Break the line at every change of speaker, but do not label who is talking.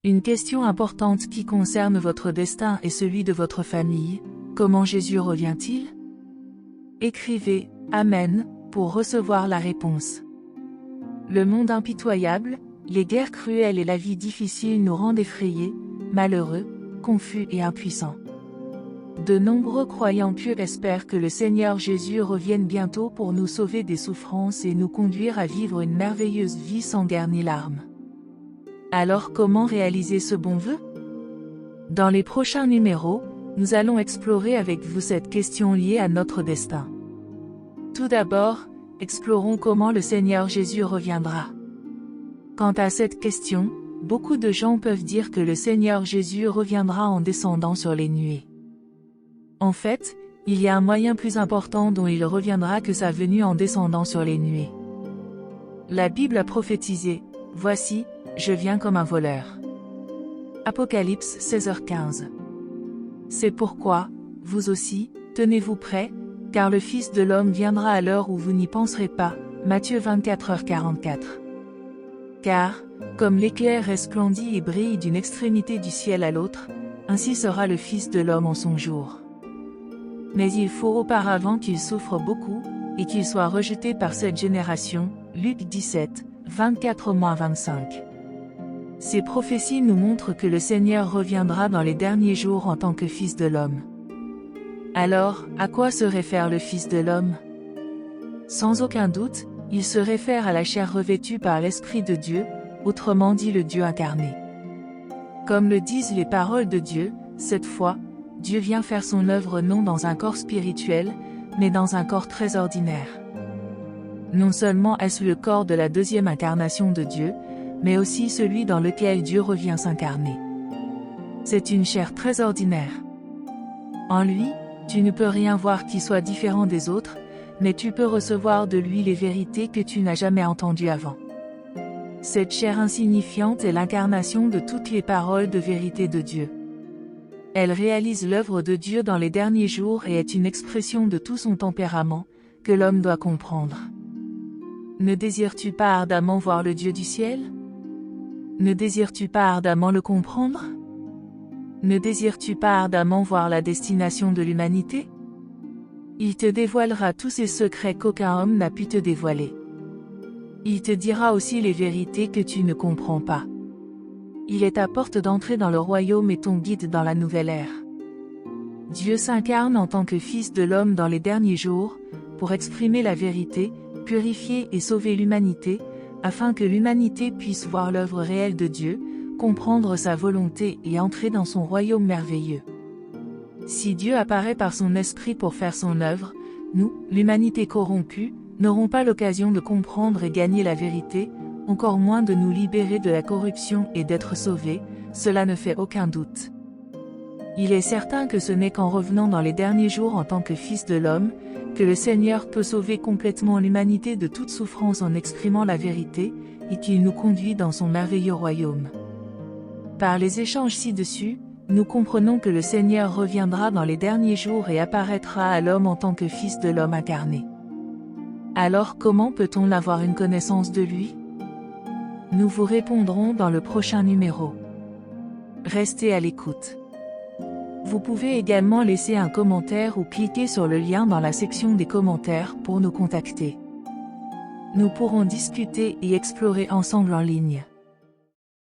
Une question importante qui concerne votre destin et celui de votre famille: comment Jésus revient-il? Écrivez « Amen » pour recevoir la réponse. Le monde impitoyable, les guerres cruelles et la vie difficile nous rendent effrayés, malheureux, confus et impuissants. De nombreux croyants pieux espèrent que le Seigneur Jésus revienne bientôt pour nous sauver des souffrances et nous conduire à vivre une merveilleuse vie sans guerre ni larmes. Alors comment réaliser ce bon vœu? Dans les prochains numéros, nous allons explorer avec vous cette question liée à notre destin. Tout d'abord, explorons comment le Seigneur Jésus reviendra. Quant à cette question, beaucoup de gens peuvent dire que le Seigneur Jésus reviendra en descendant sur les nuées. En fait, il y a un moyen plus important dont il reviendra que sa venue en descendant sur les nuées. La Bible a prophétisé: « Voici, je viens comme un voleur. » Apocalypse 16h15. C'est pourquoi, vous aussi, tenez-vous prêts, car le Fils de l'homme viendra à l'heure où vous n'y penserez pas. Matthieu 24h44. Car, comme l'éclair resplendit et brille d'une extrémité du ciel à l'autre, ainsi sera le Fils de l'homme en son jour. Mais il faut auparavant qu'il souffre beaucoup, et qu'il soit rejeté par cette génération. Luc 17, 24-25. Ces prophéties nous montrent que le Seigneur reviendra dans les derniers jours en tant que Fils de l'homme. Alors, à quoi se réfère le Fils de l'homme? Sans aucun doute, il se réfère à la chair revêtue par l'Esprit de Dieu, autrement dit le Dieu incarné. Comme le disent les paroles de Dieu, cette fois, Dieu vient faire son œuvre non dans un corps spirituel, mais dans un corps très ordinaire. Non seulement est-ce le corps de la deuxième incarnation de Dieu, mais aussi celui dans lequel Dieu revient s'incarner. C'est une chair très ordinaire. En lui, tu ne peux rien voir qui soit différent des autres, mais tu peux recevoir de lui les vérités que tu n'as jamais entendues avant. Cette chair insignifiante est l'incarnation de toutes les paroles de vérité de Dieu. Elle réalise l'œuvre de Dieu dans les derniers jours et est une expression de tout son tempérament, que l'homme doit comprendre. Ne désires-tu pas ardemment voir le Dieu du ciel? Ne désires-tu pas ardemment le comprendre? Ne désires-tu pas ardemment voir la destination de l'humanité? Il te dévoilera tous ces secrets qu'aucun homme n'a pu te dévoiler. Il te dira aussi les vérités que tu ne comprends pas. Il est ta porte d'entrée dans le royaume et ton guide dans la nouvelle ère. Dieu s'incarne en tant que Fils de l'homme dans les derniers jours, pour exprimer la vérité, purifier et sauver l'humanité, afin que l'humanité puisse voir l'œuvre réelle de Dieu, comprendre sa volonté et entrer dans son royaume merveilleux. Si Dieu apparaît par son esprit pour faire son œuvre, nous, l'humanité corrompue, n'aurons pas l'occasion de comprendre et gagner la vérité, encore moins de nous libérer de la corruption et d'être sauvés, cela ne fait aucun doute. Il est certain que ce n'est qu'en revenant dans les derniers jours en tant que Fils de l'homme, que le Seigneur peut sauver complètement l'humanité de toute souffrance en exprimant la vérité, et qu'il nous conduit dans son merveilleux royaume. Par les échanges ci-dessus, nous comprenons que le Seigneur reviendra dans les derniers jours et apparaîtra à l'homme en tant que Fils de l'homme incarné. Alors comment peut-on avoir une connaissance de lui? Nous vous répondrons dans le prochain numéro. Restez à l'écoute. Vous pouvez également laisser un commentaire ou cliquer sur le lien dans la section des commentaires pour nous contacter. Nous pourrons discuter et explorer ensemble en ligne.